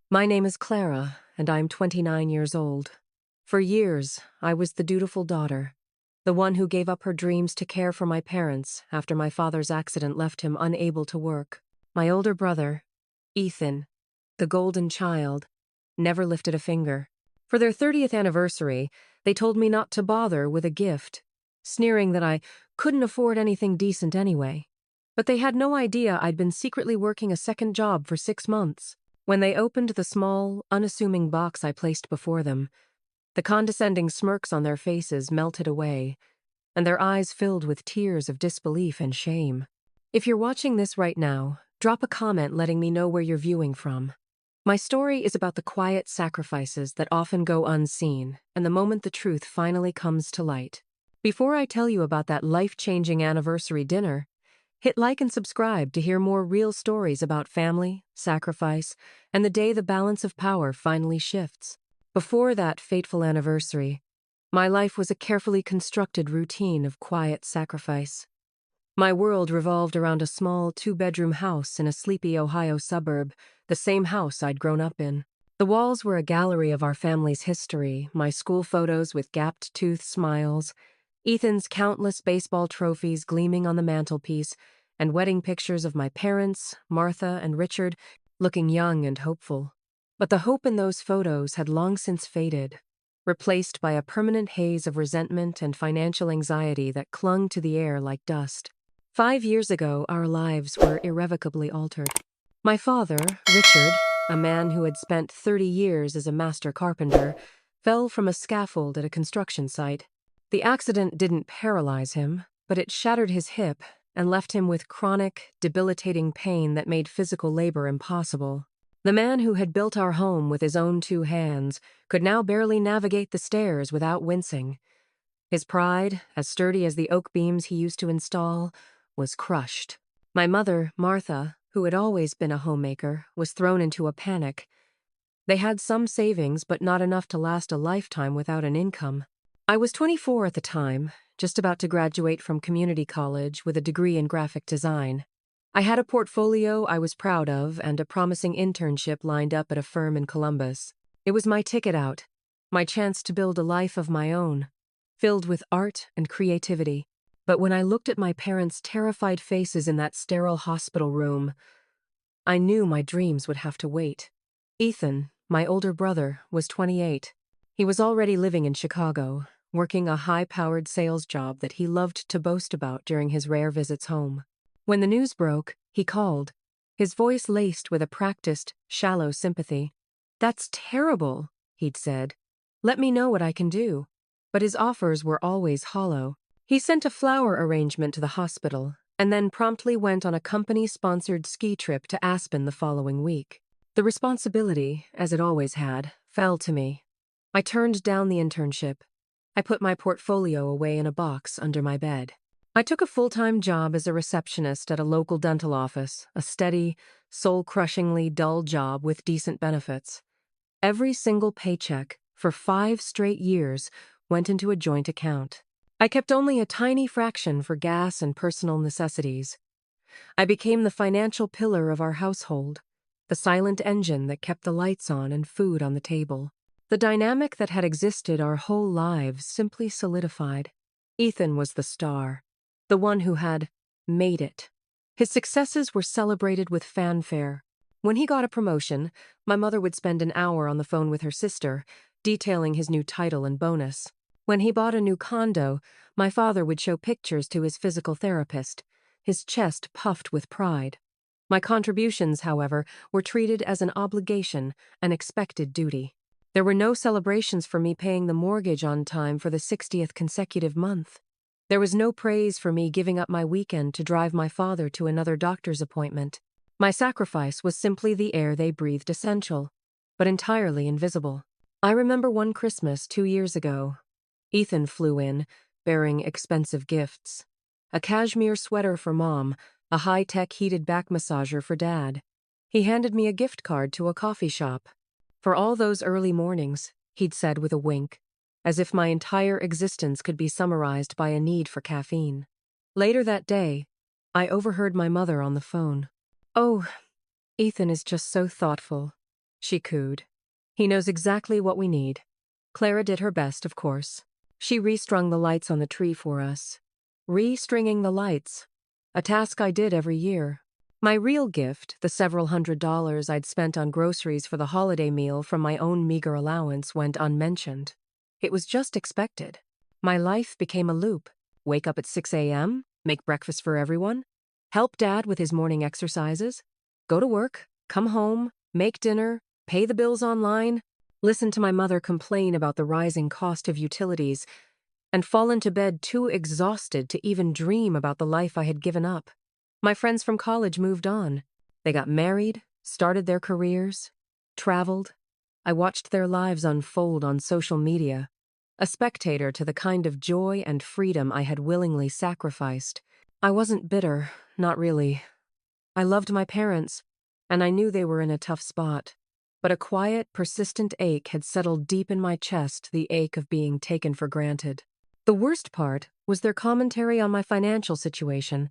My name is Clara, and I'm 29 years old. For years, I was the dutiful daughter, the one who gave up her dreams to care for my parents after my father's accident left him unable to work. My older brother, Ethan, the golden child, never lifted a finger. For their 30th anniversary, they told me not to bother with a gift, sneering that I couldn't afford anything decent anyway. But they had no idea I'd been secretly working a second job for 6 months. When they opened the small, unassuming box I placed before them, the condescending smirks on their faces melted away, and their eyes filled with tears of disbelief and shame. If you're watching this right now, drop a comment letting me know where you're viewing from. My story is about the quiet sacrifices that often go unseen, and the moment the truth finally comes to light. Before I tell you about that life-changing anniversary dinner, hit like and subscribe to hear more real stories about family, sacrifice, and the day the balance of power finally shifts. Before that fateful anniversary, my life was a carefully constructed routine of quiet sacrifice. My world revolved around a small two-bedroom house in a sleepy Ohio suburb, the same house I'd grown up in. The walls were a gallery of our family's history, my school photos with gapped-toothed smiles, Ethan's countless baseball trophies gleaming on the mantelpiece, and wedding pictures of my parents, Martha and Richard, looking young and hopeful. But the hope in those photos had long since faded, replaced by a permanent haze of resentment and financial anxiety that clung to the air like dust. 5 years ago, our lives were irrevocably altered. My father, Richard, a man who had spent 30 years as a master carpenter, fell from a scaffold at a construction site. The accident didn't paralyze him, but it shattered his hip and left him with chronic, debilitating pain that made physical labor impossible. The man who had built our home with his own 2 hands could now barely navigate the stairs without wincing. His pride, as sturdy as the oak beams he used to install, was crushed. My mother, Martha, who had always been a homemaker, was thrown into a panic. They had some savings, but not enough to last a lifetime without an income. I was 24 at the time, just about to graduate from community college with a degree in graphic design. I had a portfolio I was proud of and a promising internship lined up at a firm in Columbus. It was my ticket out, my chance to build a life of my own, filled with art and creativity. But when I looked at my parents' terrified faces in that sterile hospital room, I knew my dreams would have to wait. Ethan, my older brother, was 28. He was already living in Chicago, working a high-powered sales job that he loved to boast about during his rare visits home. When the news broke, he called, his voice laced with a practiced, shallow sympathy. "That's terrible," he'd said. "Let me know what I can do." But his offers were always hollow. He sent a flower arrangement to the hospital, and then promptly went on a company-sponsored ski trip to Aspen the following week. The responsibility, as it always had, fell to me. I turned down the internship. I put my portfolio away in a box under my bed. I took a full-time job as a receptionist at a local dental office, a steady, soul-crushingly dull job with decent benefits. Every single paycheck, for 5 straight years, went into a joint account. I kept only a tiny fraction for gas and personal necessities. I became the financial pillar of our household, the silent engine that kept the lights on and food on the table. The dynamic that had existed our whole lives simply solidified. Ethan was the star, the one who had made it. His successes were celebrated with fanfare. When he got a promotion, my mother would spend an hour on the phone with her sister, detailing his new title and bonus. When he bought a new condo, my father would show pictures to his physical therapist, his chest puffed with pride. My contributions, however, were treated as an obligation, an expected duty. There were no celebrations for me paying the mortgage on time for the 60th consecutive month. There was no praise for me giving up my weekend to drive my father to another doctor's appointment. My sacrifice was simply the air they breathed essential, but entirely invisible. I remember one Christmas 2 years ago. Ethan flew in, bearing expensive gifts. A cashmere sweater for Mom, a high-tech heated back massager for Dad. He handed me a gift card to a coffee shop. "For all those early mornings," he'd said with a wink, as if my entire existence could be summarized by a need for caffeine. Later that day, I overheard my mother on the phone. "Oh, Ethan is just so thoughtful. she cooed. "He knows exactly what we need." Clara did her best, of course. She restrung the lights on the tree for us. Restringing the lights. A task I did every year. My real gift, the several $100s I'd spent on groceries for the holiday meal from my own meager allowance, went unmentioned. It was just expected. My life became a loop. Wake up at 6 a.m., make breakfast for everyone, help Dad with his morning exercises, go to work, come home, make dinner, pay the bills online, listen to my mother complain about the rising cost of utilities, and fall into bed too exhausted to even dream about the life I had given up. My friends from college moved on. They got married, started their careers, traveled. I watched their lives unfold on social media, a spectator to the kind of joy and freedom I had willingly sacrificed. I wasn't bitter, not really. I loved my parents, and I knew they were in a tough spot. But a quiet, persistent ache had settled deep in my chest, the ache of being taken for granted. The worst part was their commentary on my financial situation,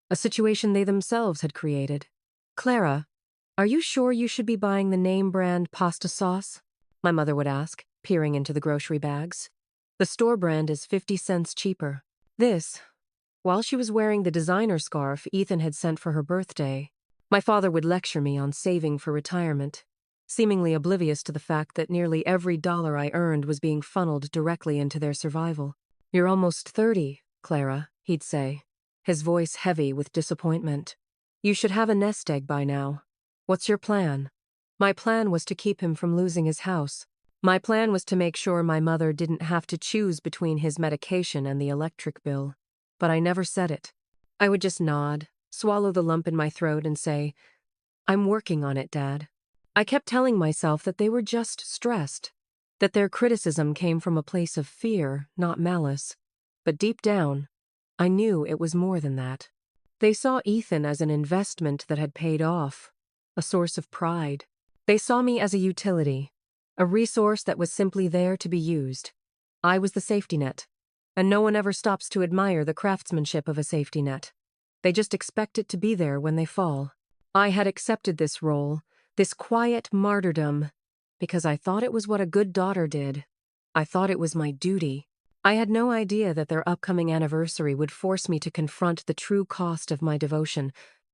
a situation they themselves had created. "Clara, are you sure you should be buying the name brand pasta sauce?" my mother would ask, peering into the grocery bags. "The store brand is 50 cents cheaper." This, while she was wearing the designer scarf Ethan had sent for her birthday. My father would lecture me on saving for retirement, seemingly oblivious to the fact that nearly every dollar I earned was being funneled directly into their survival. "You're almost 30, Clara," he'd say, his voice heavy with disappointment. "You should have a nest egg by now. What's your plan?" My plan was to keep him from losing his house. My plan was to make sure my mother didn't have to choose between his medication and the electric bill. But I never said it. I would just nod, swallow the lump in my throat, and say, "I'm working on it, Dad." I kept telling myself that they were just stressed, that their criticism came from a place of fear, not malice. But deep down, I knew it was more than that. They saw Ethan as an investment that had paid off, a source of pride. They saw me as a utility, a resource that was simply there to be used. I was the safety net, and no one ever stops to admire the craftsmanship of a safety net. They just expect it to be there when they fall. I had accepted this role, this quiet martyrdom, because I thought it was what a good daughter did. I thought it was my duty. I had no idea that their upcoming anniversary would force me to confront the true cost of my devotion,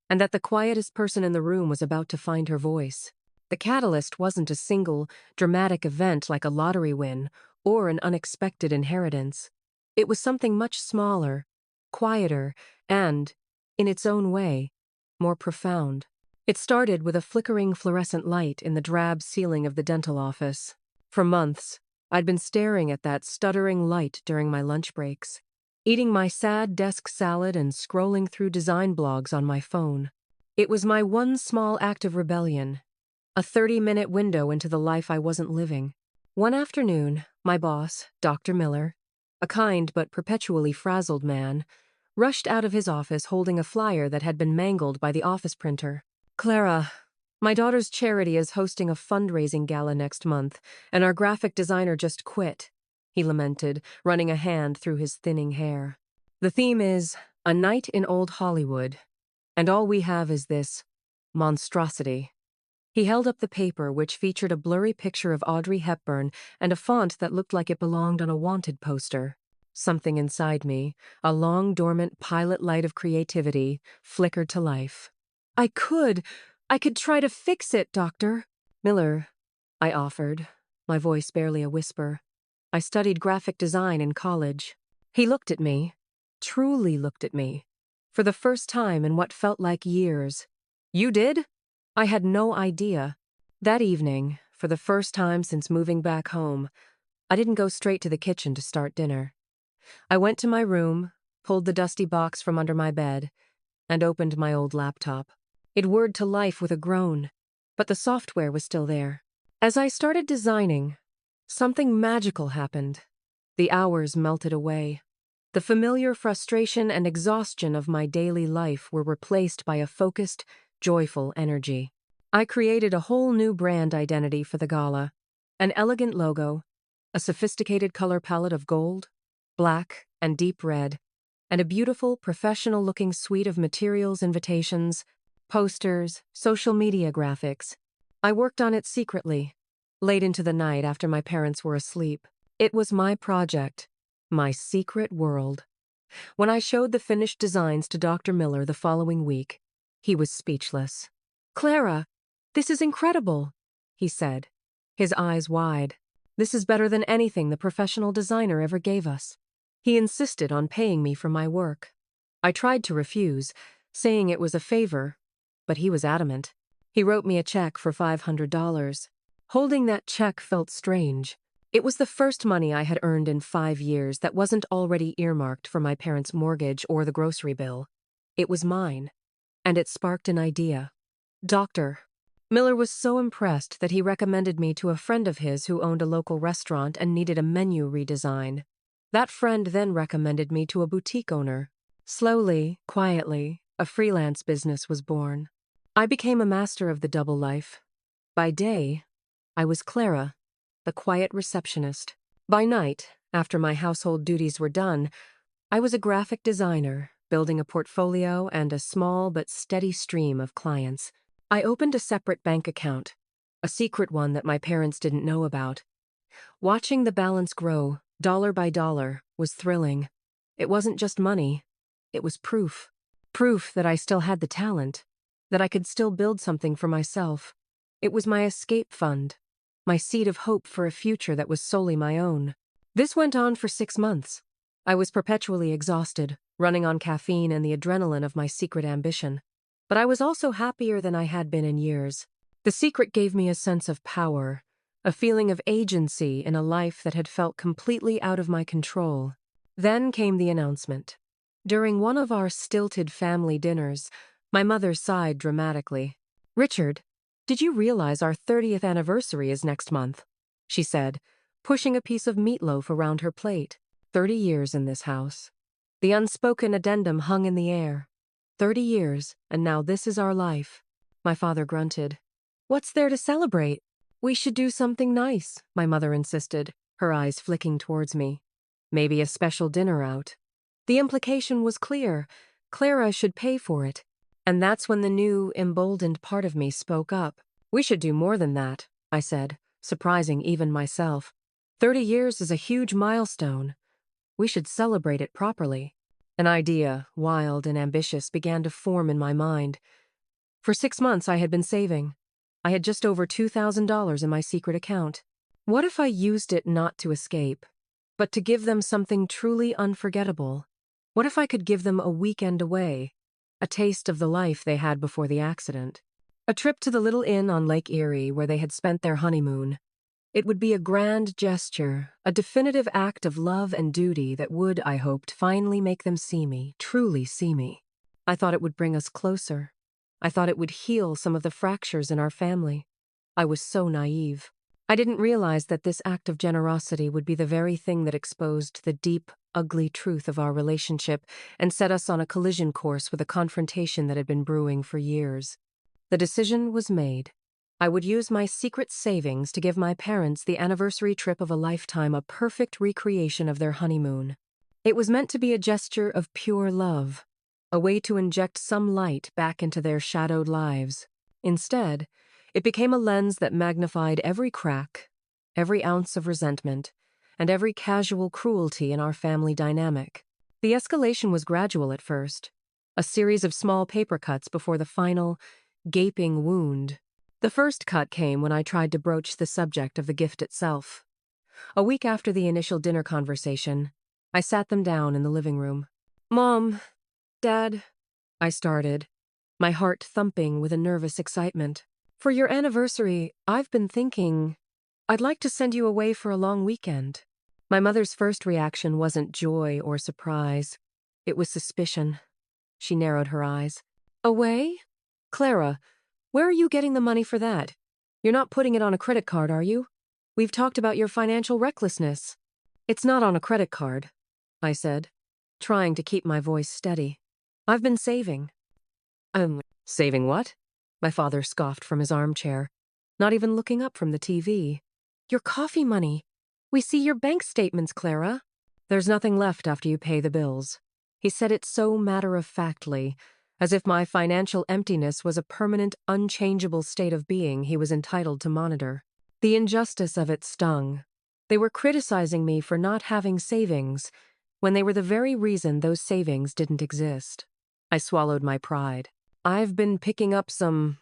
and that the quietest person in the room was about to find her voice. The catalyst wasn't a single, dramatic event like a lottery win or an unexpected inheritance. It was something much smaller, quieter, and, in its own way, more profound. It started with a flickering fluorescent light in the drab ceiling of the dental office. For months, I'd been staring at that stuttering light during my lunch breaks, eating my sad desk salad and scrolling through design blogs on my phone. It was my one small act of rebellion, a 30-minute window into the life I wasn't living. One afternoon, my boss, Dr. Miller, a kind but perpetually frazzled man, rushed out of his office holding a flyer that had been mangled by the office printer. "Clara, my daughter's charity is hosting a fundraising gala next month, and our graphic designer just quit," he lamented, running a hand through his thinning hair. "The theme is A Night in Old Hollywood, and all we have is this monstrosity." He held up the paper, which featured a blurry picture of Audrey Hepburn and a font that looked like it belonged on a wanted poster. Something inside me, a long dormant pilot light of creativity, flickered to life. I could try to fix it, Doctor." "Miller," I offered, my voice barely a whisper. "I studied graphic design in college." He looked at me, truly looked at me, for the first time in what felt like years. "You did?" I had no idea. That evening, for the first time since moving back home, I didn't go straight to the kitchen to start dinner. I went to my room, pulled the dusty box from under my bed, and opened my old laptop. It whirred to life with a groan, but the software was still there. As I started designing, something magical happened. The hours melted away. The familiar frustration and exhaustion of my daily life were replaced by a focused, joyful energy. I created a whole new brand identity for the gala, an elegant logo, a sophisticated color palette of gold, black, and deep red, and a beautiful, professional-looking suite of materials, invitations, posters, social media graphics. I worked on it secretly, late into the night after my parents were asleep. It was my project, my secret world. When I showed the finished designs to Dr. Miller the following week, he was speechless. "Clara, this is incredible," he said, his eyes wide. "This is better than anything the professional designer ever gave us." He insisted on paying me for my work. I tried to refuse, saying it was a favor, but he was adamant. He wrote me a check for $500. Holding that check felt strange. It was the first money I had earned in 5 years that wasn't already earmarked for my parents' mortgage or the grocery bill. It was mine, and it sparked an idea. Dr. Miller was so impressed that he recommended me to a friend of his who owned a local restaurant and needed a menu redesign. That friend then recommended me to a boutique owner. Slowly, quietly, a freelance business was born. I became a master of the double life. By day, I was Clara, the quiet receptionist. By night, after my household duties were done, I was a graphic designer, building a portfolio and a small but steady stream of clients. I opened a separate bank account, a secret one that my parents didn't know about. Watching the balance grow, dollar by dollar, was thrilling. It wasn't just money. It was proof. Proof that I still had the talent, that I could still build something for myself. It was my escape fund, my seed of hope for a future that was solely my own. This went on for 6 months. I was perpetually exhausted, running on caffeine and the adrenaline of my secret ambition. But I was also happier than I had been in years. The secret gave me a sense of power, a feeling of agency in a life that had felt completely out of my control. Then came the announcement. During one of our stilted family dinners, my mother sighed dramatically. "Richard, did you realize our 30th anniversary is next month?" she said, pushing a piece of meatloaf around her plate. 30 years in this house. The unspoken addendum hung in the air. 30 years, and now this is our life. My father grunted. "What's there to celebrate?" "We should do something nice," my mother insisted, her eyes flicking towards me. "Maybe a special dinner out." The implication was clear. Clara should pay for it. And that's when the new, emboldened part of me spoke up. "We should do more than that," I said, surprising even myself. 30 years is a huge milestone. We should celebrate it properly. An idea, wild and ambitious, began to form in my mind. For 6 months I had been saving. I had just over $2,000 in my secret account. What if I used it not to escape, but to give them something truly unforgettable? What if I could give them a weekend away, a taste of the life they had before the accident? A trip to the little inn on Lake Erie where they had spent their honeymoon. It would be a grand gesture, a definitive act of love and duty that would, I hoped, finally make them see me, truly see me. I thought it would bring us closer. I thought it would heal some of the fractures in our family. I was so naive. I didn't realize that this act of generosity would be the very thing that exposed the deep, ugly truth of our relationship and set us on a collision course with a confrontation that had been brewing for years. The decision was made. I would use my secret savings to give my parents the anniversary trip of a lifetime, a perfect recreation of their honeymoon. It was meant to be a gesture of pure love, a way to inject some light back into their shadowed lives. Instead, it became a lens that magnified every crack, every ounce of resentment, and every casual cruelty in our family dynamic. The escalation was gradual at first, a series of small paper cuts before the final, gaping wound. The first cut came when I tried to broach the subject of the gift itself. A week after the initial dinner conversation, I sat them down in the living room. "Mom, Dad," I started, my heart thumping with a nervous excitement. "For your anniversary, I've been thinking, I'd like to send you away for a long weekend." My mother's first reaction wasn't joy or surprise. It was suspicion. She narrowed her eyes. "Away? Clara, where are you getting the money for that? You're not putting it on a credit card, are you? We've talked about your financial recklessness." "It's not on a credit card," I said, trying to keep my voice steady. "I've been saving." Saving what?" My father scoffed from his armchair, not even looking up from the TV. "Your coffee money. We see your bank statements, Clara." "There's nothing left after you pay the bills." He said it so matter-of-factly, as if my financial emptiness was a permanent, unchangeable state of being he was entitled to monitor. The injustice of it stung. They were criticizing me for not having savings, when they were the very reason those savings didn't exist. I swallowed my pride. I've been picking up some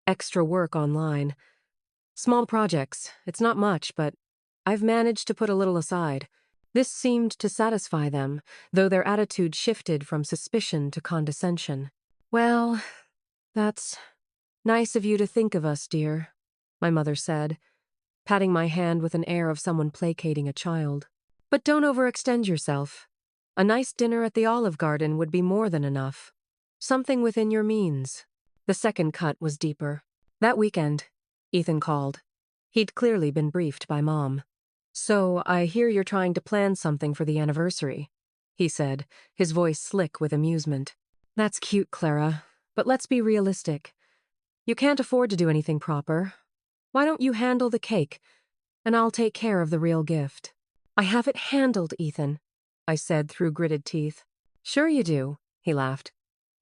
extra work online. Small projects, it's not much, but I've managed to put a little aside. This seemed to satisfy them, though their attitude shifted from suspicion to condescension. "Well, that's nice of you to think of us, dear," my mother said, patting my hand with an air of someone placating a child. "But don't overextend yourself. A nice dinner at the Olive Garden would be more than enough. Something within your means." The second cut was deeper. That weekend, Ethan called. He'd clearly been briefed by Mom. "So, I hear you're trying to plan something for the anniversary," he said, his voice slick with amusement. "That's cute, Clara, but let's be realistic. You can't afford to do anything proper. Why don't you handle the cake, and I'll take care of the real gift?" "I have it handled, Ethan," I said through gritted teeth. "Sure you do," he laughed.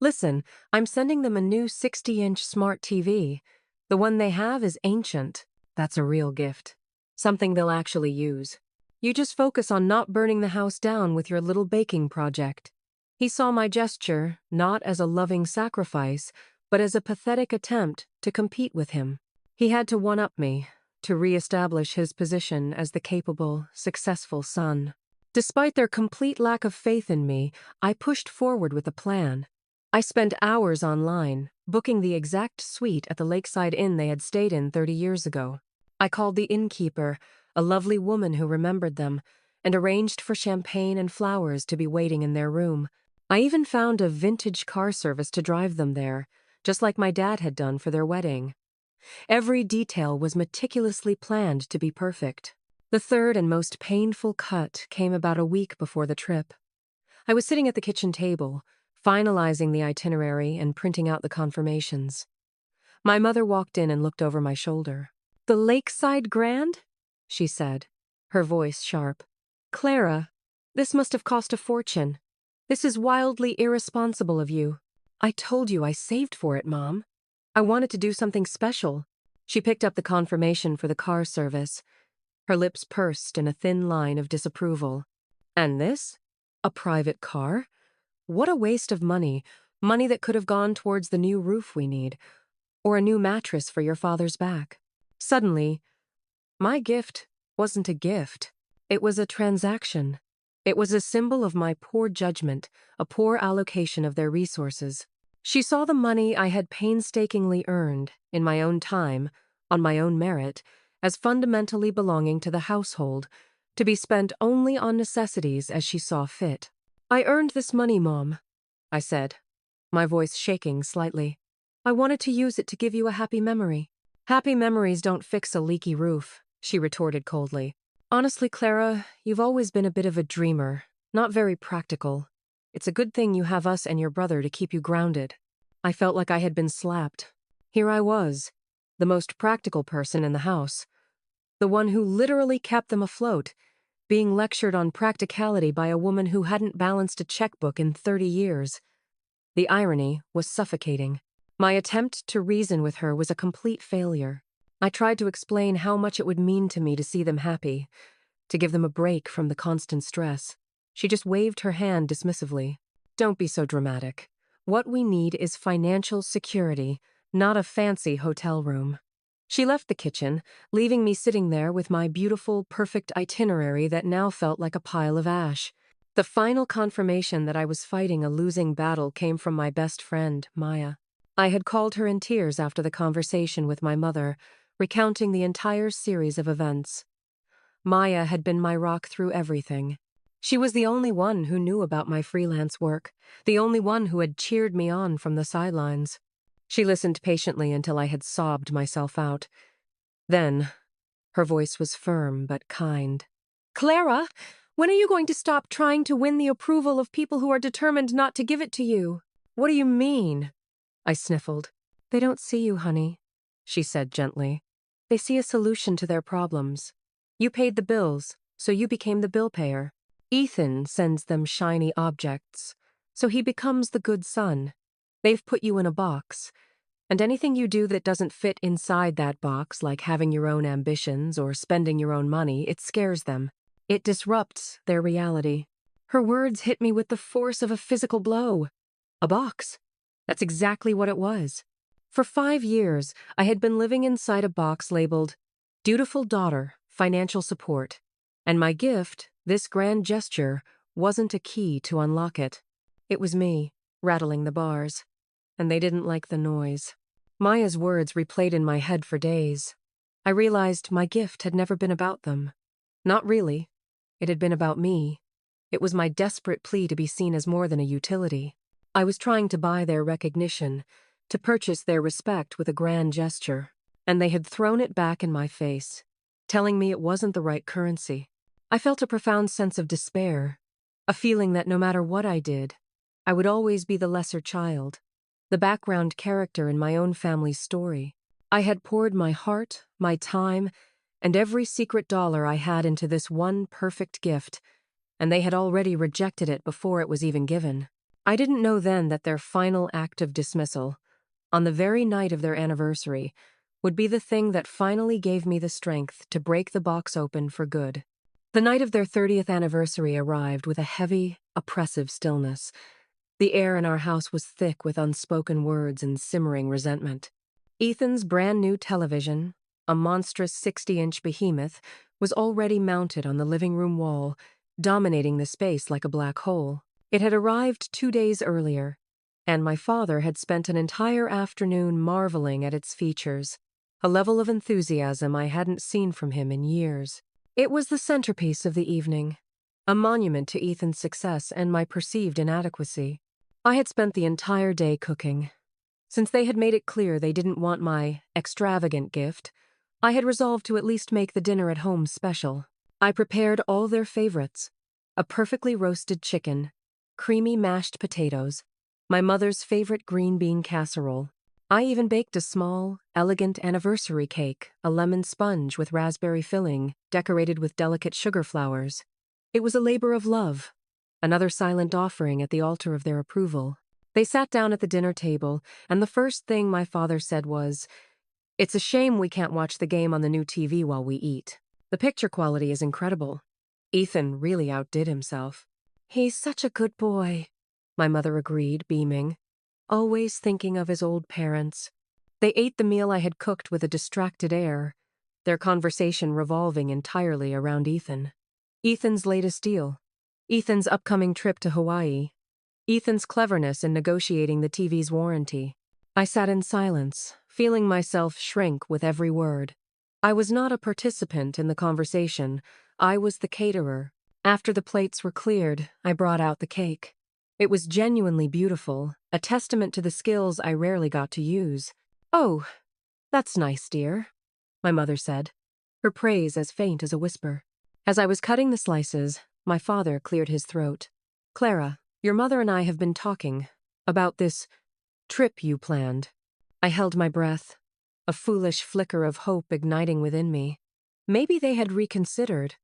"Listen, I'm sending them a new 60-inch smart TV. The one they have is ancient. That's a real gift. Something they'll actually use. You just focus on not burning the house down with your little baking project." He saw my gesture not as a loving sacrifice, but as a pathetic attempt to compete with him. He had to one-up me, to re-establish his position as the capable, successful son. Despite their complete lack of faith in me, I pushed forward with a plan. I spent hours online, booking the exact suite at the lakeside inn they had stayed in 30 years ago. I called the innkeeper, a lovely woman who remembered them, and arranged for champagne and flowers to be waiting in their room. I even found a vintage car service to drive them there, just like my dad had done for their wedding. Every detail was meticulously planned to be perfect. The third and most painful cut came about a week before the trip. I was sitting at the kitchen table, finalizing the itinerary and printing out the confirmations. My mother walked in and looked over my shoulder. "The Lakeside Grand?" she said, her voice sharp. "Clara, this must have cost a fortune. This is wildly irresponsible of you." "I told you I saved for it, Mom. I wanted to do something special." She picked up the confirmation for the car service. Her lips pursed in a thin line of disapproval. "And this? A private car? What a waste of money. Money that could have gone towards the new roof we need, or a new mattress for your father's back." Suddenly, my gift wasn't a gift. It was a transaction. It was a symbol of my poor judgment, a poor allocation of their resources. She saw the money I had painstakingly earned, in my own time, on my own merit, as fundamentally belonging to the household, to be spent only on necessities as she saw fit. "I earned this money, Mom," I said, my voice shaking slightly. "I wanted to use it to give you a happy memory." "Happy memories don't fix a leaky roof," she retorted coldly. "Honestly, Clara, you've always been a bit of a dreamer, not very practical. It's a good thing you have us and your brother to keep you grounded." I felt like I had been slapped. Here I was, the most practical person in the house, the one who literally kept them afloat, being lectured on practicality by a woman who hadn't balanced a checkbook in 30 years. The irony was suffocating. My attempt to reason with her was a complete failure. I tried to explain how much it would mean to me to see them happy, to give them a break from the constant stress. She just waved her hand dismissively. "Don't be so dramatic. What we need is financial security, not a fancy hotel room." She left the kitchen, leaving me sitting there with my beautiful, perfect itinerary that now felt like a pile of ash. The final confirmation that I was fighting a losing battle came from my best friend, Maya. I had called her in tears after the conversation with my mother, recounting the entire series of events. Maya had been my rock through everything. She was the only one who knew about my freelance work, the only one who had cheered me on from the sidelines. She listened patiently until I had sobbed myself out. Then, her voice was firm but kind. "Clara, when are you going to stop trying to win the approval of people who are determined not to give it to you?" "What do you mean?" I sniffled. "They don't see you, honey," she said gently. "They see a solution to their problems. You paid the bills, so you became the bill payer. Ethan sends them shiny objects, so he becomes the good son. They've put you in a box, and anything you do that doesn't fit inside that box, like having your own ambitions or spending your own money, it scares them. It disrupts their reality. Her words hit me with the force of a physical blow. A box. That's exactly what it was. For 5 years, I had been living inside a box labeled Dutiful Daughter, Financial Support. And my gift, this grand gesture, wasn't a key to unlock it. It was me, rattling the bars. And they didn't like the noise. Maya's words replayed in my head for days. I realized my gift had never been about them. Not really. It had been about me. It was my desperate plea to be seen as more than a utility. I was trying to buy their recognition, to purchase their respect with a grand gesture, and they had thrown it back in my face, telling me it wasn't the right currency. I felt a profound sense of despair, a feeling that no matter what I did, I would always be the lesser child, the background character in my own family's story. I had poured my heart, my time, and every secret dollar I had into this one perfect gift, and they had already rejected it before it was even given. I didn't know then that their final act of dismissal, on the very night of their anniversary, would be the thing that finally gave me the strength to break the box open for good. The night of their 30th anniversary arrived with a heavy, oppressive stillness. The air in our house was thick with unspoken words and simmering resentment. Ethan's brand new television, a monstrous 60-inch behemoth, was already mounted on the living room wall, dominating the space like a black hole. It had arrived 2 days earlier, and my father had spent an entire afternoon marveling at its features, a level of enthusiasm I hadn't seen from him in years. It was the centerpiece of the evening, a monument to Ethan's success and my perceived inadequacy. I had spent the entire day cooking. Since they had made it clear they didn't want my extravagant gift, I had resolved to at least make the dinner at home special. I prepared all their favorites: a perfectly roasted chicken, creamy mashed potatoes, my mother's favorite green bean casserole. I even baked a small, elegant anniversary cake, a lemon sponge with raspberry filling, decorated with delicate sugar flowers. It was a labor of love, another silent offering at the altar of their approval. They sat down at the dinner table, and the first thing my father said was, "It's a shame we can't watch the game on the new TV while we eat. The picture quality is incredible." Ethan really outdid himself. "He's such a good boy," my mother agreed, beaming, always thinking of his old parents. They ate the meal I had cooked with a distracted air, their conversation revolving entirely around Ethan. Ethan's latest deal. Ethan's upcoming trip to Hawaii. Ethan's cleverness in negotiating the TV's warranty. I sat in silence, feeling myself shrink with every word. I was not a participant in the conversation. I was the caterer. After the plates were cleared, I brought out the cake. It was genuinely beautiful, a testament to the skills I rarely got to use. "Oh, that's nice, dear," my mother said, her praise as faint as a whisper. As I was cutting the slices, my father cleared his throat. "Clara, your mother and I have been talking about this trip you planned." I held my breath, a foolish flicker of hope igniting within me. Maybe they had reconsidered.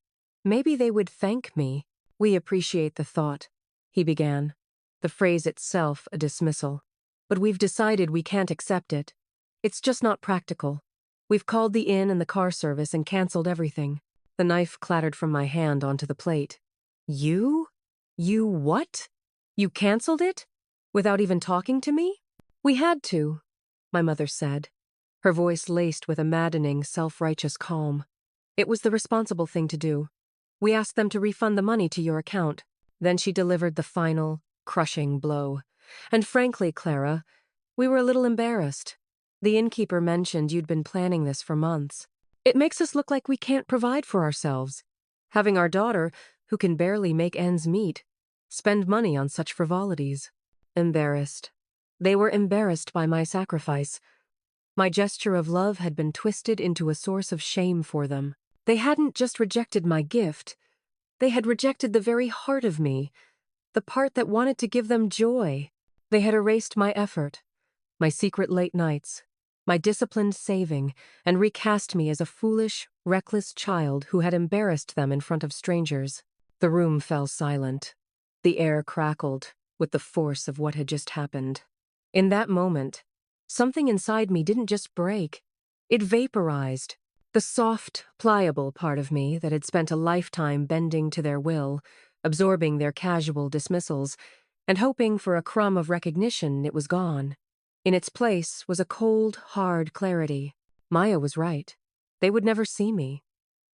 Maybe they would thank me. "We appreciate the thought," he began, the phrase itself a dismissal. "But we've decided we can't accept it. It's just not practical. We've called the inn and the car service and canceled everything." The knife clattered from my hand onto the plate. "You? You what? You canceled it? Without even talking to me?" "We had to," my mother said, her voice laced with a maddening, self-righteous calm. "It was the responsible thing to do. We asked them to refund the money to your account." Then she delivered the final, crushing blow. "And frankly, Clara, we were a little embarrassed. The innkeeper mentioned you'd been planning this for months. It makes us look like we can't provide for ourselves. Having our daughter, who can barely make ends meet, spend money on such frivolities." Embarrassed. They were embarrassed by my sacrifice. My gesture of love had been twisted into a source of shame for them. They hadn't just rejected my gift. They had rejected the very heart of me, the part that wanted to give them joy. They had erased my effort, my secret late nights, my disciplined saving, and recast me as a foolish, reckless child who had embarrassed them in front of strangers. The room fell silent. The air crackled with the force of what had just happened. In that moment, something inside me didn't just break, it vaporized. The soft, pliable part of me that had spent a lifetime bending to their will, absorbing their casual dismissals, and hoping for a crumb of recognition, it was gone. In its place was a cold, hard clarity. Maya was right. They would never see me.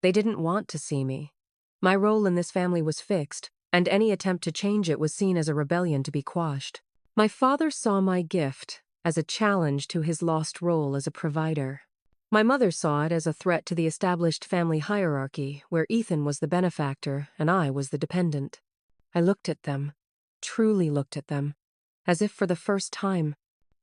They didn't want to see me. My role in this family was fixed, and any attempt to change it was seen as a rebellion to be quashed. My father saw my gift as a challenge to his lost role as a provider. My mother saw it as a threat to the established family hierarchy, where Ethan was the benefactor and I was the dependent. I looked at them, truly looked at them, as if for the first time.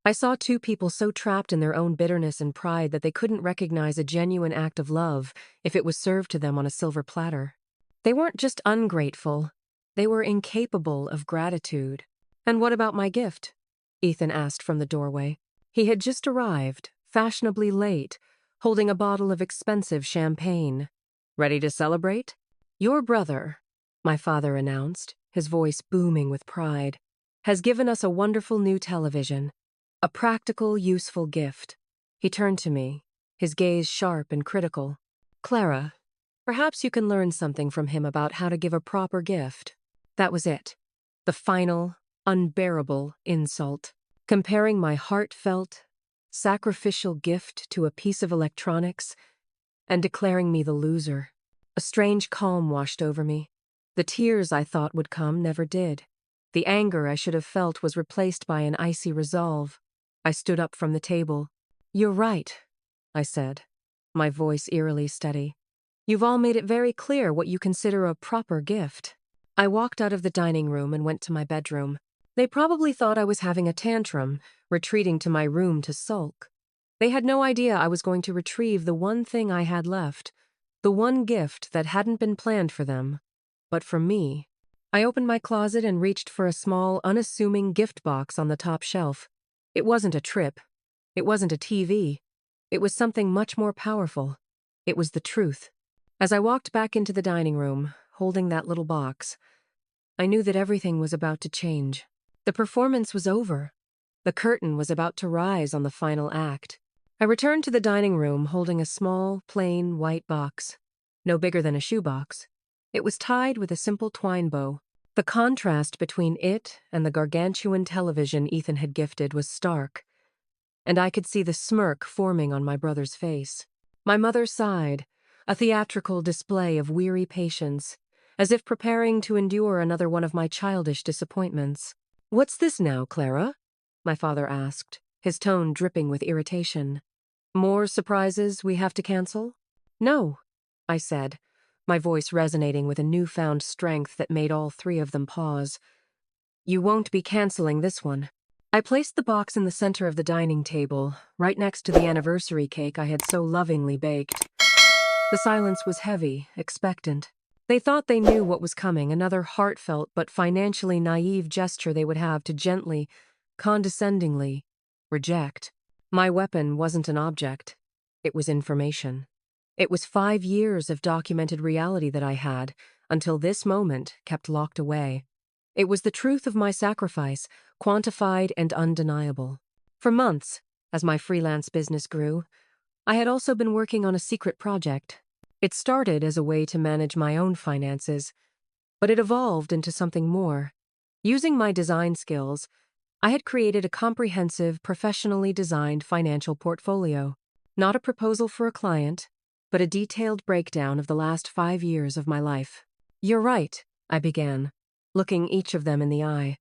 I saw two people so trapped in their own bitterness and pride that they couldn't recognize a genuine act of love if it was served to them on a silver platter. They weren't just ungrateful, they were incapable of gratitude. "And what about my gift?" Ethan asked from the doorway. He had just arrived, fashionably late, holding a bottle of expensive champagne. "Ready to celebrate?" "Your brother," my father announced, his voice booming with pride, "has given us a wonderful new television. A practical, useful gift." He turned to me, his gaze sharp and critical. "Clara, perhaps you can learn something from him about how to give a proper gift." That was it. The final, unbearable insult. Comparing my heartfelt, sacrificial gift to a piece of electronics and declaring me the loser. A strange calm washed over me. The tears I thought would come never did. The anger I should have felt was replaced by an icy resolve. I stood up from the table. "You're right," I said, my voice eerily steady. "You've all made it very clear what you consider a proper gift." I walked out of the dining room and went to my bedroom. They probably thought I was having a tantrum, retreating to my room to sulk. They had no idea I was going to retrieve the one thing I had left, the one gift that hadn't been planned for them, but for me. I opened my closet and reached for a small, unassuming gift box on the top shelf. It wasn't a trip. It wasn't a TV. It was something much more powerful. It was the truth. As I walked back into the dining room, holding that little box, I knew that everything was about to change. The performance was over. The curtain was about to rise on the final act. I returned to the dining room holding a small, plain, white box. No bigger than a shoebox. It was tied with a simple twine bow. The contrast between it and the gargantuan television Ethan had gifted was stark, and I could see the smirk forming on my brother's face. My mother sighed, a theatrical display of weary patience, as if preparing to endure another one of my childish disappointments. "What's this now, Clara?" my father asked, his tone dripping with irritation. "More surprises we have to cancel?" "No," I said, my voice resonating with a newfound strength that made all three of them pause. "You won't be canceling this one." I placed the box in the center of the dining table, right next to the anniversary cake I had so lovingly baked. The silence was heavy, expectant. They thought they knew what was coming, another heartfelt but financially naive gesture they would have to gently, condescendingly, reject. My weapon wasn't an object. It was information. It was 5 years of documented reality that I had, until this moment, kept locked away. It was the truth of my sacrifice, quantified and undeniable. For months, as my freelance business grew, I had also been working on a secret project. It started as a way to manage my own finances, but it evolved into something more. Using my design skills, I had created a comprehensive, professionally designed financial portfolio. Not a proposal for a client, but a detailed breakdown of the last 5 years of my life. "You're right," I began, looking each of them in the eye.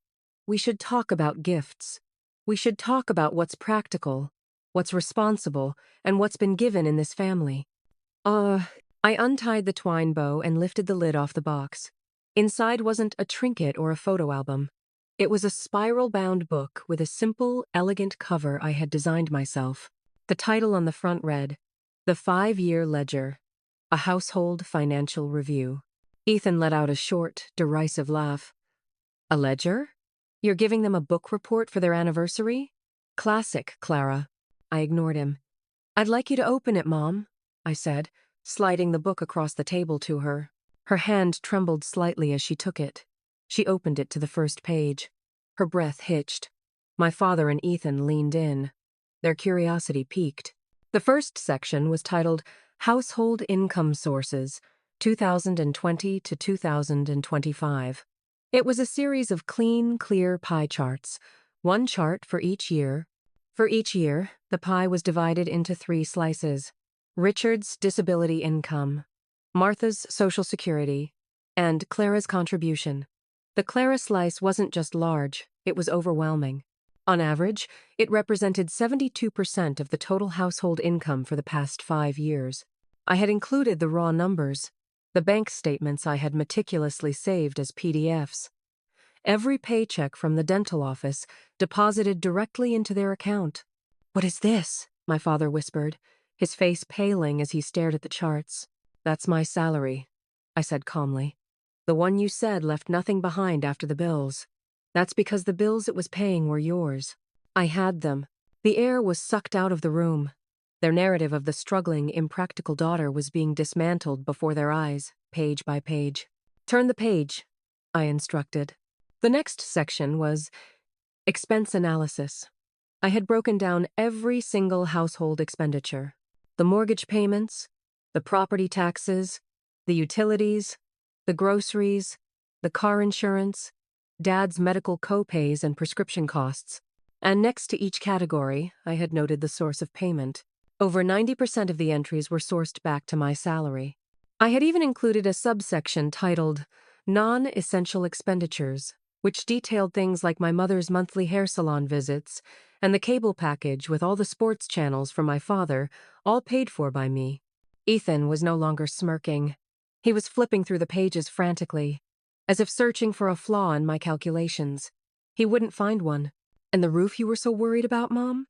"We should talk about gifts. We should talk about what's practical, what's responsible, and what's been given in this family." I untied the twine bow and lifted the lid off the box. Inside wasn't a trinket or a photo album. It was a spiral-bound book with a simple, elegant cover I had designed myself. The title on the front read, "The 5-Year Ledger, a Household Financial Review." Ethan let out a short, derisive laugh. "A ledger? You're giving them a book report for their anniversary? Classic, Clara." I ignored him. "I'd like you to open it, Mom," I said, sliding the book across the table to her. Her hand trembled slightly as she took it. She opened it to the first page. Her breath hitched. My father and Ethan leaned in. Their curiosity piqued. The first section was titled Household Income Sources, 2020 to 2025. It was a series of clean, clear pie charts, one chart for each year. For each year, the pie was divided into 3 slices: Richard's disability income, Martha's Social Security, and Clara's contribution. The Clara slice wasn't just large, it was overwhelming. On average, it represented 72% of the total household income for the past 5 years. I had included the raw numbers, the bank statements I had meticulously saved as PDFs. Every paycheck from the dental office deposited directly into their account. "What is this?" my father whispered, his face paling as he stared at the charts. "That's my salary," I said calmly. "The one you said left nothing behind after the bills. That's because the bills it was paying were yours." I had them. The air was sucked out of the room. Their narrative of the struggling, impractical daughter was being dismantled before their eyes, page by page. "Turn the page," I instructed. The next section was expense analysis. I had broken down every single household expenditure: the mortgage payments, the property taxes, the utilities, the groceries, the car insurance, Dad's medical co-pays and prescription costs. And next to each category, I had noted the source of payment. Over 90% of the entries were sourced back to my salary. I had even included a subsection titled Non-Essential Expenditures, which detailed things like my mother's monthly hair salon visits and the cable package with all the sports channels for my father, all paid for by me. Ethan was no longer smirking. He was flipping through the pages frantically, as if searching for a flaw in my calculations. He wouldn't find one. "And the roof you were so worried about, Mom?"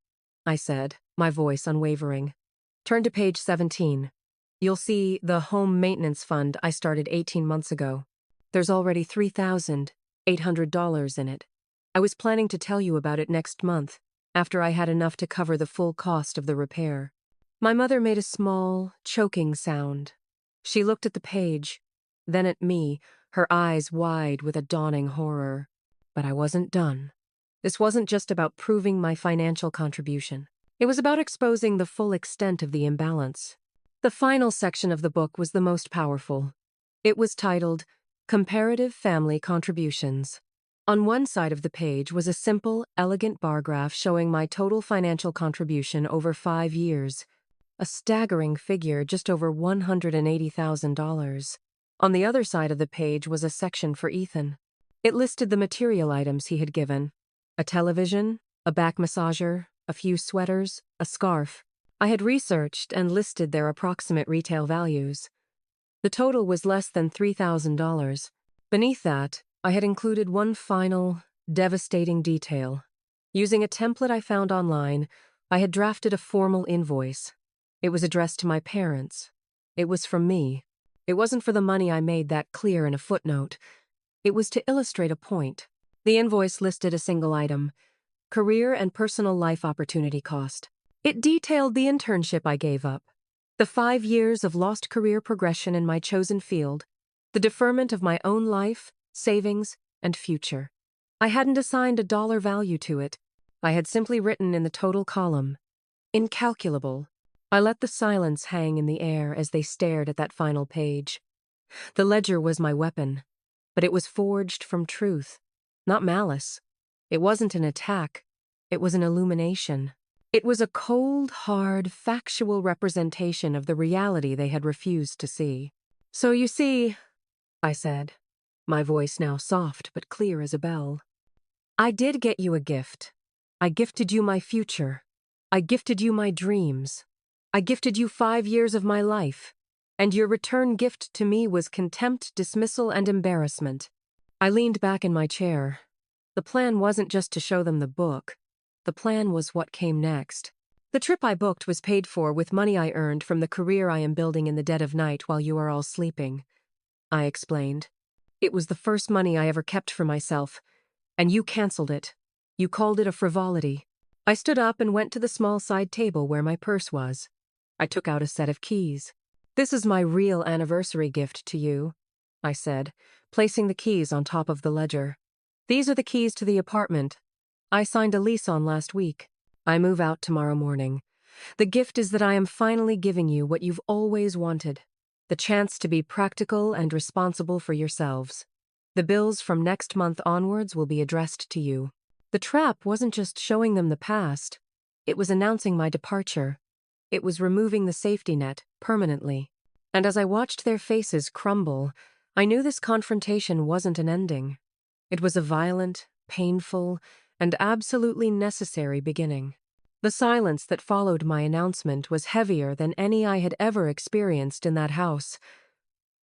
I said, my voice unwavering. "Turn to page 17. You'll see the home maintenance fund I started 18 months ago. There's already $3,800 in it. I was planning to tell you about it next month, after I had enough to cover the full cost of the repair." My mother made a small, choking sound. She looked at the page, then at me, her eyes wide with a dawning horror. But I wasn't done. This wasn't just about proving my financial contribution. It was about exposing the full extent of the imbalance. The final section of the book was the most powerful. It was titled Comparative Family Contributions. On one side of the page was a simple, elegant bar graph showing my total financial contribution over 5 years, a staggering figure just over $180,000. On the other side of the page was a section for Ethan. It listed the material items he had given: a television, a back massager, a few sweaters, a scarf. I had researched and listed their approximate retail values. The total was less than $3,000. Beneath that, I had included one final, devastating detail. Using a template I found online, I had drafted a formal invoice. It was addressed to my parents. It was from me. It wasn't for the money I made that clear in a footnote. It was to illustrate a point. The invoice listed a single item: career and personal life opportunity cost. It detailed the internship I gave up, the 5 years of lost career progression in my chosen field, the deferment of my own life, savings, and future. I hadn't assigned a dollar value to it. I had simply written in the total column, incalculable. I let the silence hang in the air as they stared at that final page. The ledger was my weapon, but it was forged from truth, not malice. It wasn't an attack. It was an illumination. It was a cold, hard, factual representation of the reality they had refused to see. "So you see," I said, my voice now soft but clear as a bell, "I did get you a gift. I gifted you my future. I gifted you my dreams. I gifted you 5 years of my life. And your return gift to me was contempt, dismissal, and embarrassment." I leaned back in my chair. The plan wasn't just to show them the book. The plan was what came next. The trip I booked was paid for with money I earned from the career I am building in the dead of night while you are all sleeping, I explained. It was the first money I ever kept for myself, and you canceled it. You called it a frivolity. I stood up and went to the small side table where my purse was. I took out a set of keys. "This is my real anniversary gift to you," I said, placing the keys on top of the ledger. "These are the keys to the apartment. I signed a lease on last week. I move out tomorrow morning. The gift is that I am finally giving you what you've always wanted. The chance to be practical and responsible for yourselves. The bills from next month onwards will be addressed to you. The trap wasn't just showing them the past. It was announcing my departure. It was removing the safety net permanently. And as I watched their faces crumble, I knew this confrontation wasn't an ending. It was a violent, painful, and absolutely necessary beginning. The silence that followed my announcement was heavier than any I had ever experienced in that house.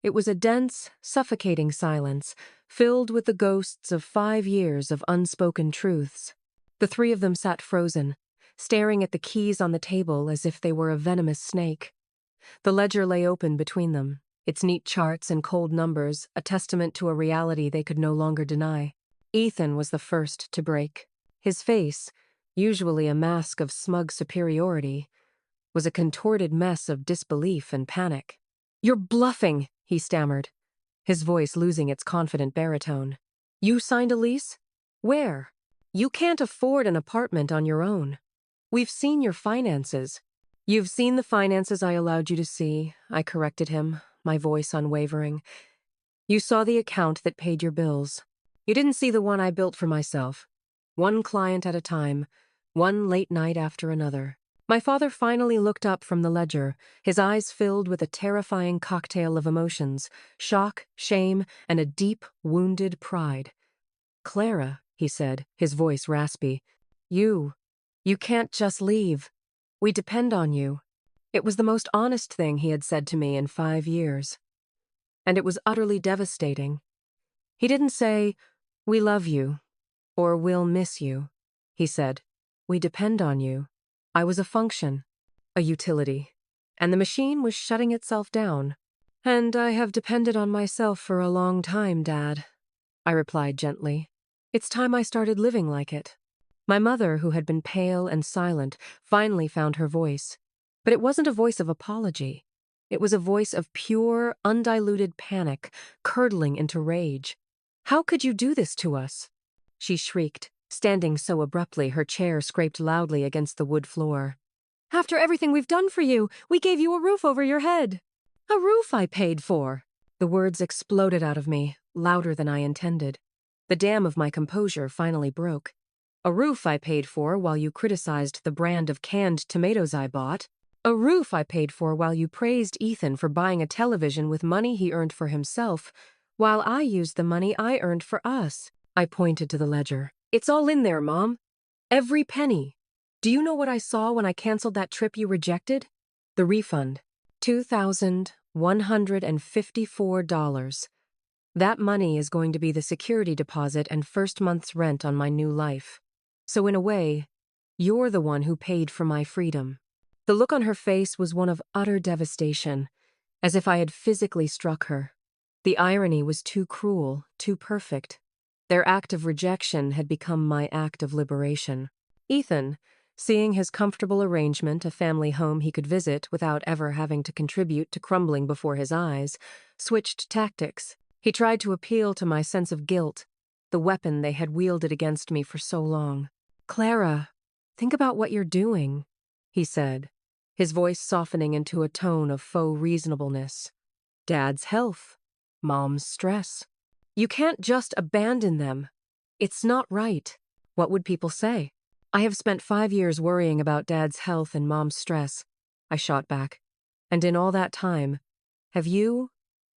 It was a dense, suffocating silence, filled with the ghosts of 5 years of unspoken truths. The three of them sat frozen, staring at the keys on the table as if they were a venomous snake. The ledger lay open between them, its neat charts and cold numbers a testament to a reality they could no longer deny. Ethan was the first to break. His face, usually a mask of smug superiority, was a contorted mess of disbelief and panic. "You're bluffing," he stammered, his voice losing its confident baritone. "You signed a lease? Where? You can't afford an apartment on your own. We've seen your finances." "You've seen the finances I allowed you to see," I corrected him, my voice unwavering. "You saw the account that paid your bills. You didn't see the one I built for myself. One client at a time, one late night after another." My father finally looked up from the ledger, his eyes filled with a terrifying cocktail of emotions, shock, shame, and a deep, wounded pride. "Clara," he said, his voice raspy, You can't just leave. We depend on you." It was the most honest thing he had said to me in 5 years. And it was utterly devastating. He didn't say, "We love you," or "We'll miss you." He said, "We depend on you." I was a function, a utility, and the machine was shutting itself down. "And I have depended on myself for a long time, Dad," I replied gently. "It's time I started living like it." My mother, who had been pale and silent, finally found her voice. But it wasn't a voice of apology. It was a voice of pure, undiluted panic, curdling into rage. "How could you do this to us?" she shrieked, standing so abruptly her chair scraped loudly against the wood floor. "After everything we've done for you, we gave you a roof over your head." "A roof I paid for!" The words exploded out of me, louder than I intended. The dam of my composure finally broke. "A roof I paid for while you criticized the brand of canned tomatoes I bought. A roof I paid for while you praised Ethan for buying a television with money he earned for himself, while I used the money I earned for us." I pointed to the ledger. "It's all in there, Mom. Every penny. Do you know what I saw when I canceled that trip you rejected? The refund. $2,154. That money is going to be the security deposit and first month's rent on my new life. So in a way, you're the one who paid for my freedom." The look on her face was one of utter devastation, as if I had physically struck her. The irony was too cruel, too perfect. Their act of rejection had become my act of liberation. Ethan, seeing his comfortable arrangement a family home he could visit without ever having to contribute to crumbling before his eyes, switched tactics. He tried to appeal to my sense of guilt, the weapon they had wielded against me for so long. "Clara, think about what you're doing," he said, his voice softening into a tone of faux reasonableness. "Dad's health, Mom's stress. You can't just abandon them. It's not right. What would people say?" "I have spent 5 years worrying about Dad's health and Mom's stress," I shot back. "And in all that time, have you,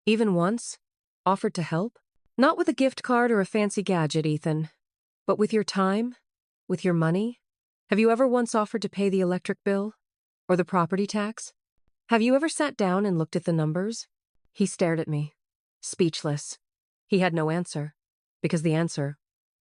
even once, offered to help? Not with a gift card or a fancy gadget, Ethan, but with your time, with your money? Have you ever once offered to pay the electric bill? Or the property tax? Have you ever sat down and looked at the numbers?" He stared at me, speechless. He had no answer, because the answer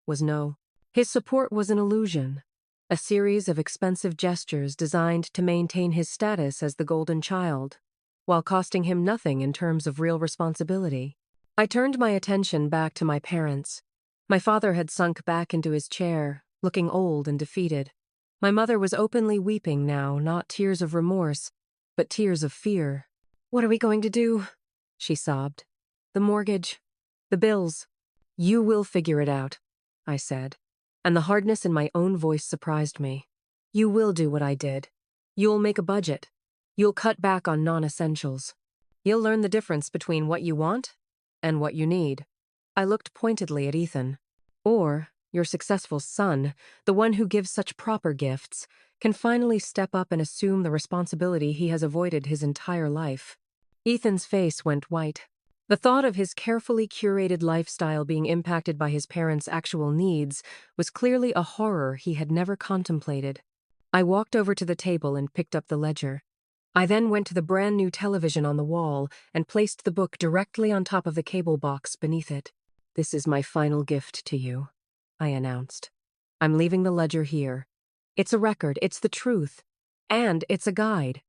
was no. His support was an illusion, a series of expensive gestures designed to maintain his status as the golden child, while costing him nothing in terms of real responsibility. I turned my attention back to my parents. My father had sunk back into his chair, looking old and defeated. My mother was openly weeping now, not tears of remorse, but tears of fear. "What are we going to do?" she sobbed. "The mortgage, the bills." "You will figure it out," I said. and the hardness in my own voice surprised me. You will do what I did. You'll make a budget. You'll cut back on non-essentials. You'll learn the difference between what you want and what you need. I looked pointedly at Ethan. Or, your successful son, the one who gives such proper gifts, can finally step up and assume the responsibility he has avoided his entire life. Ethan's face went white. The thought of his carefully curated lifestyle being impacted by his parents' actual needs was clearly a horror he had never contemplated. I walked over to the table and picked up the ledger. I then went to the brand new television on the wall and placed the book directly on top of the cable box beneath it. This is my final gift to you, I announced. I'm leaving the ledger here. It's a record, it's the truth, and it's a guide.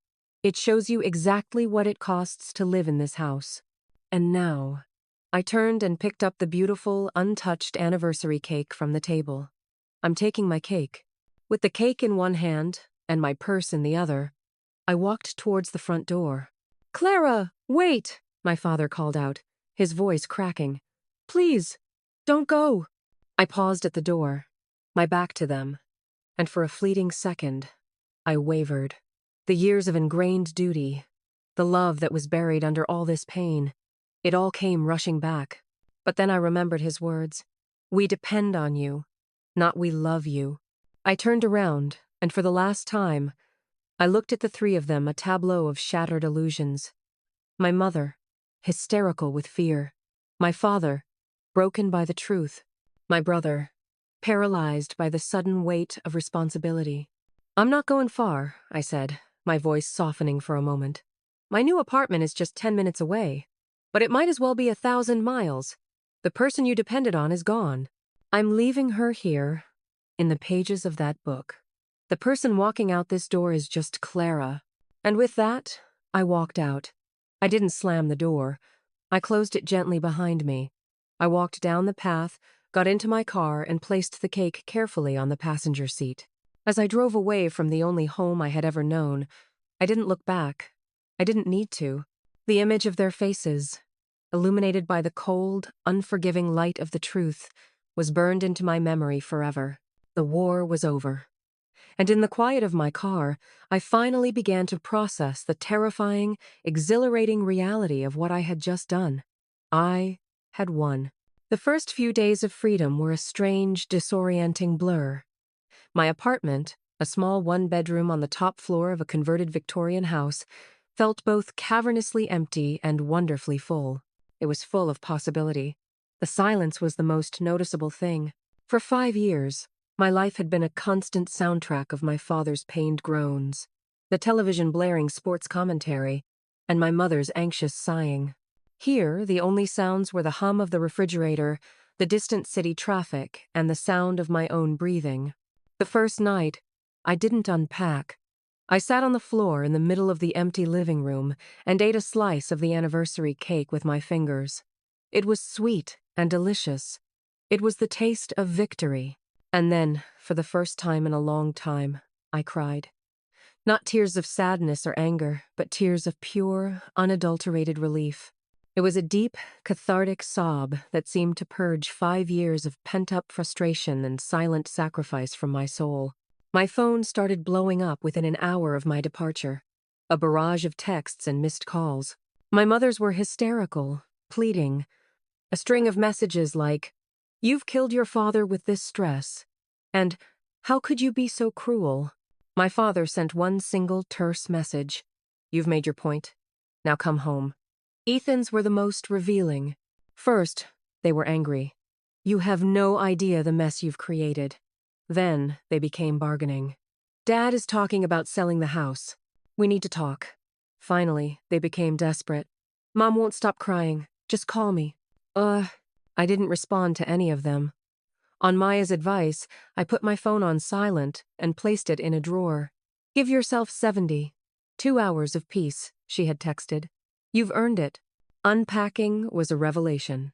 It shows you exactly what it costs to live in this house. And now, I turned and picked up the beautiful, untouched anniversary cake from the table. I'm taking my cake. With the cake in one hand and my purse in the other, I walked towards the front door. Clara, wait, my father called out, his voice cracking. Please, don't go. I paused at the door, my back to them, and for a fleeting second, I wavered. The years of ingrained duty, the love that was buried under all this pain, it all came rushing back. But then I remembered his words. We depend on you, not we love you. I turned around, and for the last time, I looked at the three of them, a tableau of shattered illusions. My mother, hysterical with fear. My father, broken by the truth. My brother, paralyzed by the sudden weight of responsibility. I'm not going far, I said, my voice softening for a moment. My new apartment is just 10 minutes away, but it might as well be 1,000 miles. The person you depended on is gone. I'm leaving her here, in the pages of that book. The person walking out this door is just Clara. And with that, I walked out. I didn't slam the door. I closed it gently behind me. I walked down the path, got into my car, and placed the cake carefully on the passenger seat. As I drove away from the only home I had ever known, I didn't look back. I didn't need to. The image of their faces, illuminated by the cold, unforgiving light of the truth, was burned into my memory forever. The war was over. And in the quiet of my car, I finally began to process the terrifying, exhilarating reality of what I had just done. I had won. The first few days of freedom were a strange, disorienting blur. My apartment, a small one-bedroom on the top floor of a converted Victorian house, felt both cavernously empty and wonderfully full. It was full of possibility. The silence was the most noticeable thing. For 5 years, my life had been a constant soundtrack of my father's pained groans, the television blaring sports commentary, and my mother's anxious sighing. Here, the only sounds were the hum of the refrigerator, the distant city traffic, and the sound of my own breathing. The first night, I didn't unpack. I sat on the floor in the middle of the empty living room and ate a slice of the anniversary cake with my fingers. It was sweet and delicious. It was the taste of victory. And then, for the first time in a long time, I cried. Not tears of sadness or anger, but tears of pure, unadulterated relief. It was a deep, cathartic sob that seemed to purge 5 years of pent-up frustration and silent sacrifice from my soul. My phone started blowing up within an hour of my departure. A barrage of texts and missed calls. My mother's were hysterical, pleading. A string of messages like, "You've killed your father with this stress," and "How could you be so cruel?" My father sent one single terse message. "You've made your point. Now come home." Ethan's were the most revealing. First, they were angry. "You have no idea the mess you've created." Then, they became bargaining. "Dad is talking about selling the house. We need to talk." Finally, they became desperate. "Mom won't stop crying. Just call me." I didn't respond to any of them. On Maya's advice, I put my phone on silent and placed it in a drawer. "Give yourself 70. 2 hours of peace," she had texted. "You've earned it." Unpacking was a revelation.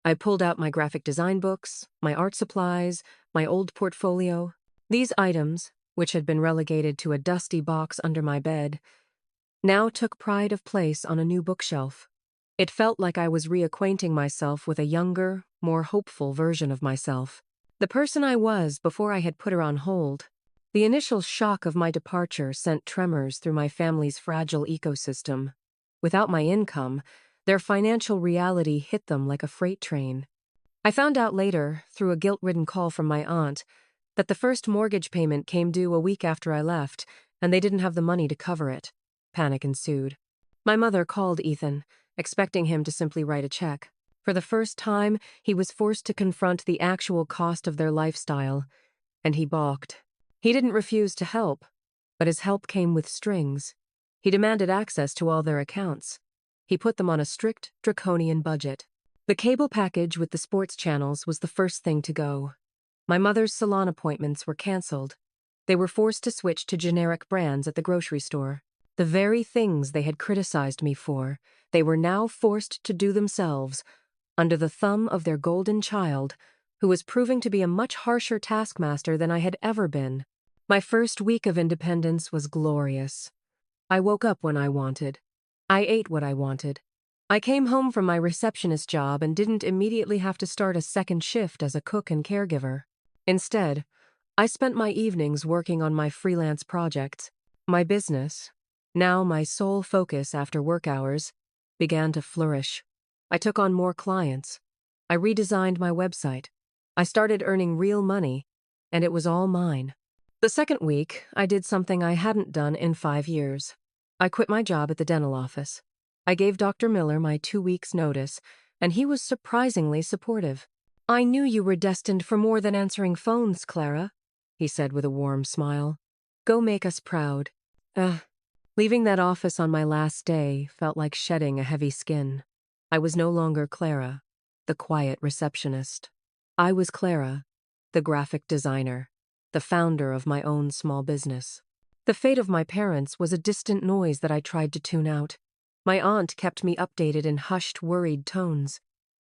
I pulled out my graphic design books, my art supplies, my old portfolio. These items, which had been relegated to a dusty box under my bed, now took pride of place on a new bookshelf. It felt like I was reacquainting myself with a younger, more hopeful version of myself. The person I was before I had put her on hold. The initial shock of my departure sent tremors through my family's fragile ecosystem. Without my income, their financial reality hit them like a freight train. I found out later, through a guilt-ridden call from my aunt, that the first mortgage payment came due a week after I left, and they didn't have the money to cover it. Panic ensued. My mother called Ethan, expecting him to simply write a check. For the first time, he was forced to confront the actual cost of their lifestyle, and he balked. He didn't refuse to help, but his help came with strings. He demanded access to all their accounts. He put them on a strict, draconian budget. The cable package with the sports channels was the first thing to go. My mother's salon appointments were canceled. They were forced to switch to generic brands at the grocery store. The very things they had criticized me for, they were now forced to do themselves, under the thumb of their golden child, who was proving to be a much harsher taskmaster than I had ever been. My first week of independence was glorious. I woke up when I wanted. I ate what I wanted. I came home from my receptionist job and didn't immediately have to start a second shift as a cook and caregiver. Instead, I spent my evenings working on my freelance projects. My business, now my sole focus after work hours, began to flourish. I took on more clients. I redesigned my website. I started earning real money, and it was all mine. The second week, I did something I hadn't done in 5 years. I quit my job at the dental office. I gave Dr. Miller my 2 weeks' notice, and he was surprisingly supportive. "I knew you were destined for more than answering phones, Clara," he said with a warm smile. "Go make us proud." Leaving that office on my last day felt like shedding a heavy skin. I was no longer Clara, the quiet receptionist. I was Clara, the graphic designer, the founder of my own small business. The fate of my parents was a distant noise that I tried to tune out. My aunt kept me updated in hushed, worried tones.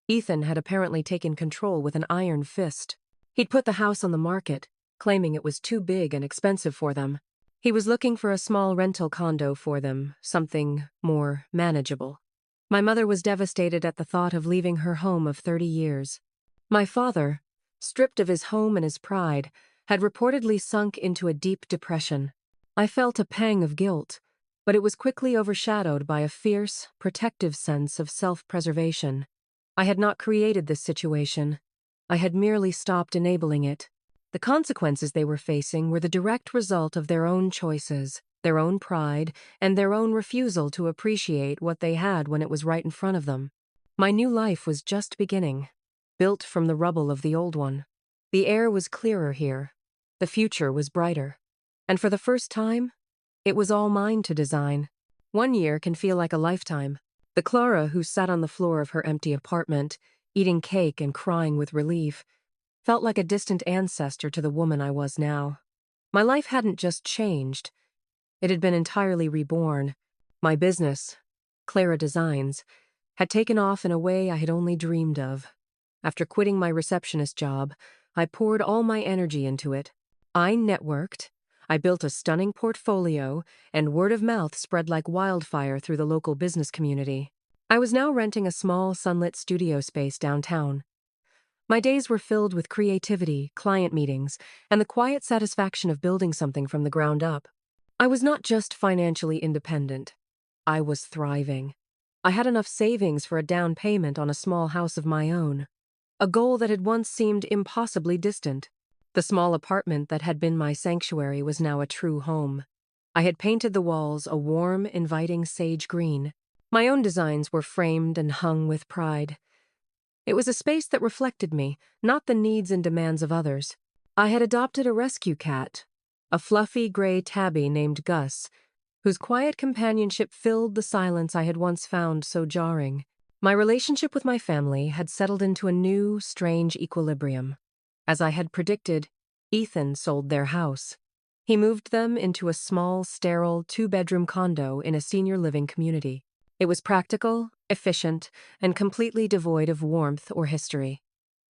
Ethan had apparently taken control with an iron fist. He'd put the house on the market, claiming it was too big and expensive for them. He was looking for a small rental condo for them, something more manageable. My mother was devastated at the thought of leaving her home of 30 years. My father, stripped of his home and his pride, had reportedly sunk into a deep depression. I felt a pang of guilt, but it was quickly overshadowed by a fierce, protective sense of self-preservation. I had not created this situation. I had merely stopped enabling it. The consequences they were facing were the direct result of their own choices, their own pride, and their own refusal to appreciate what they had when it was right in front of them. My new life was just beginning, built from the rubble of the old one. The air was clearer here. The future was brighter. And for the first time, it was all mine to design. 1 year can feel like a lifetime. The Clara who sat on the floor of her empty apartment, eating cake and crying with relief, felt like a distant ancestor to the woman I was now. My life hadn't just changed. It had been entirely reborn. My business, Clara Designs, had taken off in a way I had only dreamed of. After quitting my receptionist job, I poured all my energy into it. I networked, I built a stunning portfolio, and word of mouth spread like wildfire through the local business community. I was now renting a small, sunlit studio space downtown. My days were filled with creativity, client meetings, and the quiet satisfaction of building something from the ground up. I was not just financially independent. I was thriving. I had enough savings for a down payment on a small house of my own, a goal that had once seemed impossibly distant. The small apartment that had been my sanctuary was now a true home. I had painted the walls a warm, inviting sage green. My own designs were framed and hung with pride. It was a space that reflected me, not the needs and demands of others. I had adopted a rescue cat, a fluffy gray tabby named Gus, whose quiet companionship filled the silence I had once found so jarring. My relationship with my family had settled into a new, strange equilibrium. As I had predicted, Ethan sold their house. He moved them into a small, sterile, 2-bedroom condo in a senior living community. It was practical, efficient, and completely devoid of warmth or history.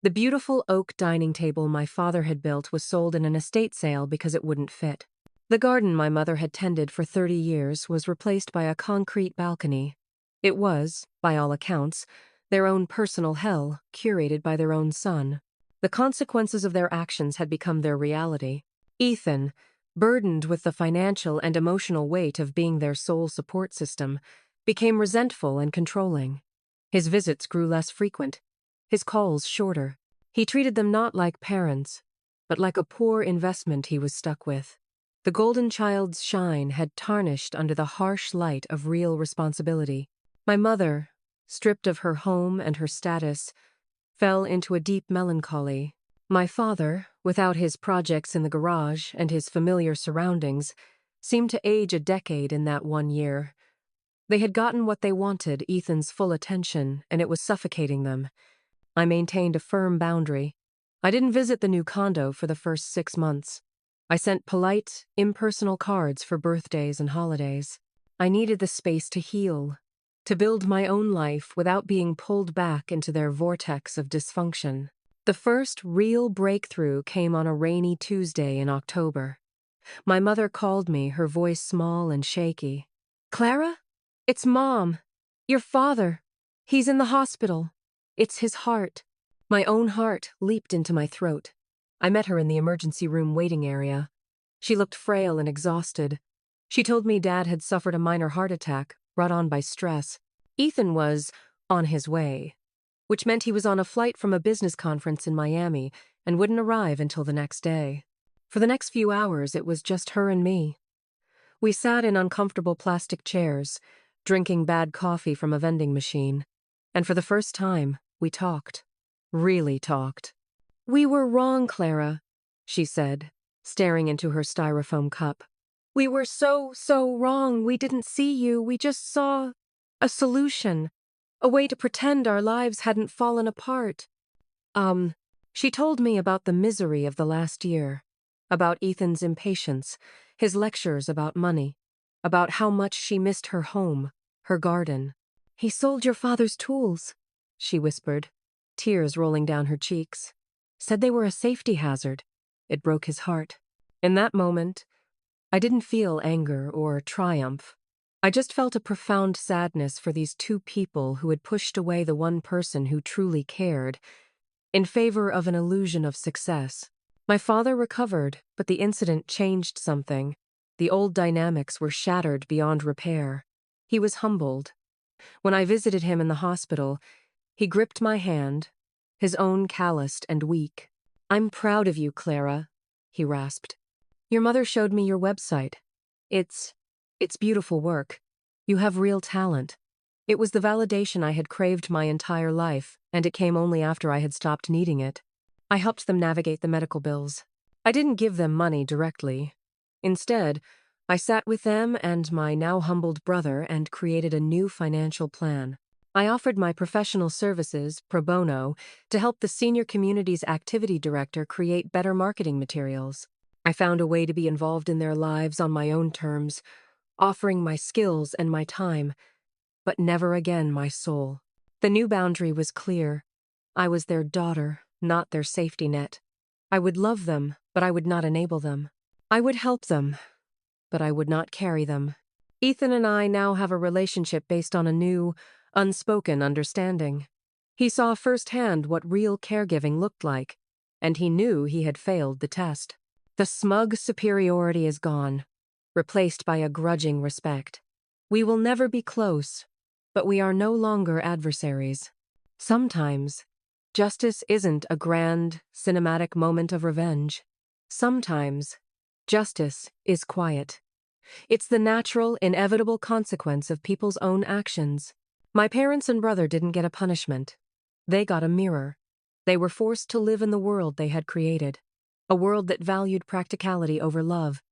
The beautiful oak dining table my father had built was sold in an estate sale because it wouldn't fit. The garden my mother had tended for 30 years was replaced by a concrete balcony. It was, by all accounts, their own personal hell, curated by their own son. The consequences of their actions had become their reality. Ethan, burdened with the financial and emotional weight of being their sole support system, became resentful and controlling. His visits grew less frequent, his calls shorter. He treated them not like parents, but like a poor investment he was stuck with. The golden child's shine had tarnished under the harsh light of real responsibility. My mother, stripped of her home and her status, fell into a deep melancholy. My father, without his projects in the garage and his familiar surroundings, seemed to age a decade in that 1 year. They had gotten what they wanted, Ethan's full attention, and it was suffocating them. I maintained a firm boundary. I didn't visit the new condo for the first 6 months. I sent polite, impersonal cards for birthdays and holidays. I needed the space to heal, to build my own life without being pulled back into their vortex of dysfunction. The first real breakthrough came on a rainy Tuesday in October. My mother called me, her voice small and shaky. "Clara? It's Mom. Your father. He's in the hospital. It's his heart." My own heart leaped into my throat. I met her in the emergency room waiting area. She looked frail and exhausted. She told me Dad had suffered a minor heart attack, brought on by stress. Ethan was on his way, which meant he was on a flight from a business conference in Miami and wouldn't arrive until the next day. For the next few hours, it was just her and me. We sat in uncomfortable plastic chairs, drinking bad coffee from a vending machine. And for the first time, we talked. Really talked. "We were wrong, Clara," she said, staring into her styrofoam cup. "We were so wrong. We didn't see you. We just saw a solution, a way to pretend our lives hadn't fallen apart." She told me about the misery of the last year, about Ethan's impatience, his lectures about money, about how much she missed her home, her garden. "He sold your father's tools," she whispered, tears rolling down her cheeks. "Said they were a safety hazard." It broke his heart. In that moment, I didn't feel anger or triumph. I just felt a profound sadness for these two people who had pushed away the one person who truly cared, in favor of an illusion of success. My father recovered, but the incident changed something. The old dynamics were shattered beyond repair. He was humbled. When I visited him in the hospital, he gripped my hand, his own calloused and weak. "I'm proud of you, Clara," he rasped. "Your mother showed me your website. It's beautiful work. You have real talent." It was the validation I had craved my entire life, and it came only after I had stopped needing it. I helped them navigate the medical bills. I didn't give them money directly. Instead, I sat with them and my now humbled brother and created a new financial plan. I offered my professional services, pro bono, to help the senior community's activity director create better marketing materials. I found a way to be involved in their lives on my own terms, offering my skills and my time, but never again my soul. The new boundary was clear. I was their daughter, not their safety net. I would love them, but I would not enable them. I would help them, but I would not carry them. Ethan and I now have a relationship based on a new, unspoken understanding. He saw firsthand what real caregiving looked like, and he knew he had failed the test. The smug superiority is gone, replaced by a grudging respect. We will never be close, but we are no longer adversaries. Sometimes, justice isn't a grand, cinematic moment of revenge. Sometimes, justice is quiet. It's the natural, inevitable consequence of people's own actions. My parents and brother didn't get a punishment. They got a mirror. They were forced to live in the world they had created, a world that valued practicality over love,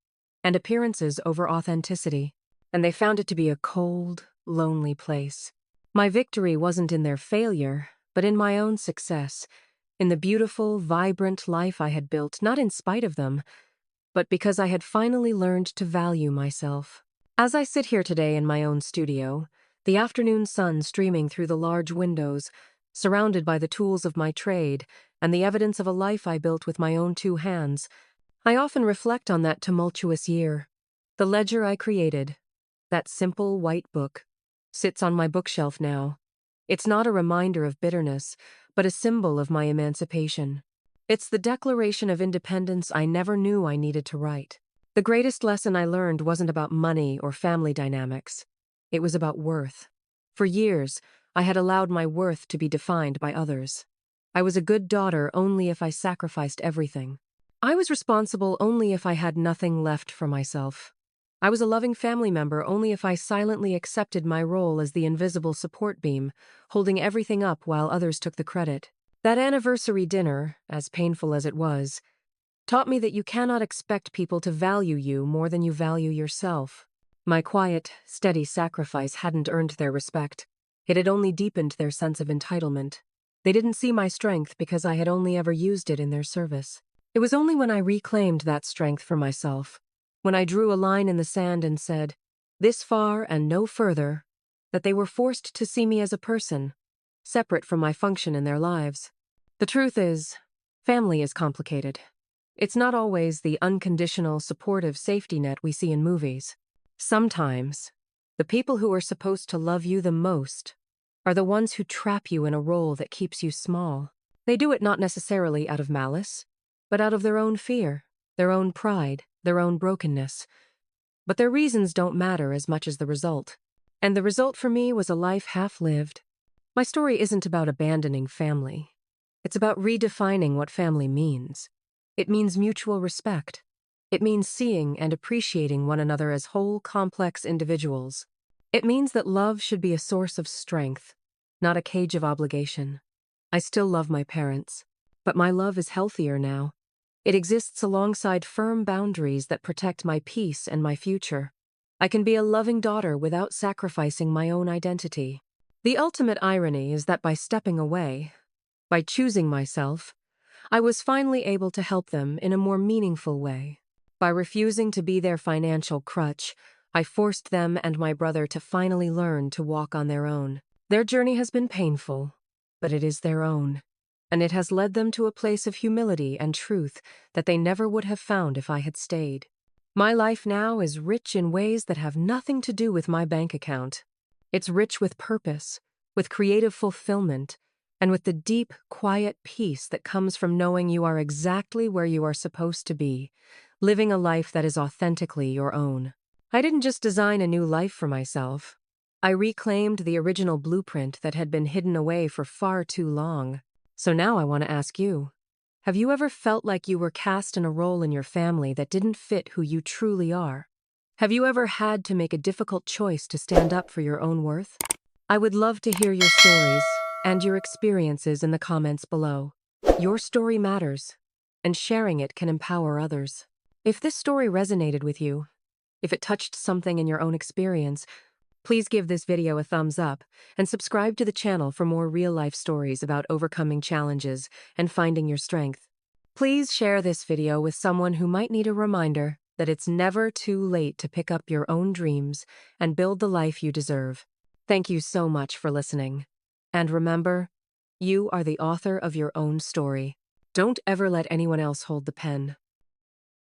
and appearances over authenticity, and they found it to be a cold, lonely place. My victory wasn't in their failure, but in my own success, in the beautiful, vibrant life I had built, not in spite of them, but because I had finally learned to value myself. As I sit here today in my own studio, the afternoon sun streaming through the large windows, surrounded by the tools of my trade and the evidence of a life I built with my own 2 hands, I often reflect on that tumultuous year. The ledger I created, that simple white book, sits on my bookshelf now. It's not a reminder of bitterness, but a symbol of my emancipation. It's the declaration of independence I never knew I needed to write. The greatest lesson I learned wasn't about money or family dynamics. It was about worth. For years, I had allowed my worth to be defined by others. I was a good daughter only if I sacrificed everything. I was responsible only if I had nothing left for myself. I was a loving family member only if I silently accepted my role as the invisible support beam, holding everything up while others took the credit. That anniversary dinner, as painful as it was, taught me that you cannot expect people to value you more than you value yourself. My quiet, steady sacrifice hadn't earned their respect. It had only deepened their sense of entitlement. They didn't see my strength because I had only ever used it in their service. It was only when I reclaimed that strength for myself, when I drew a line in the sand and said, "This far and no further," that they were forced to see me as a person, separate from my function in their lives. The truth is, family is complicated. It's not always the unconditional, supportive safety net we see in movies. Sometimes, the people who are supposed to love you the most are the ones who trap you in a role that keeps you small. They do it not necessarily out of malice, but out of their own fear, their own pride, their own brokenness. But their reasons don't matter as much as the result. And the result for me was a life half-lived. My story isn't about abandoning family. It's about redefining what family means. It means mutual respect. It means seeing and appreciating one another as whole, complex individuals. It means that love should be a source of strength, not a cage of obligation. I still love my parents, but my love is healthier now. It exists alongside firm boundaries that protect my peace and my future. I can be a loving daughter without sacrificing my own identity. The ultimate irony is that by stepping away, by choosing myself, I was finally able to help them in a more meaningful way. By refusing to be their financial crutch, I forced them and my brother to finally learn to walk on their own. Their journey has been painful, but it is their own. And it has led them to a place of humility and truth that they never would have found if I had stayed. My life now is rich in ways that have nothing to do with my bank account. It's rich with purpose, with creative fulfillment, and with the deep, quiet peace that comes from knowing you are exactly where you are supposed to be, living a life that is authentically your own. I didn't just design a new life for myself. I reclaimed the original blueprint that had been hidden away for far too long. So now I want to ask you, have you ever felt like you were cast in a role in your family that didn't fit who you truly are? Have you ever had to make a difficult choice to stand up for your own worth? I would love to hear your stories and your experiences in the comments below. Your story matters, and sharing it can empower others. If this story resonated with you, if it touched something in your own experience, please give this video a thumbs up and subscribe to the channel for more real-life stories about overcoming challenges and finding your strength. Please share this video with someone who might need a reminder that it's never too late to pick up your own dreams and build the life you deserve. Thank you so much for listening. And remember, you are the author of your own story. Don't ever let anyone else hold the pen.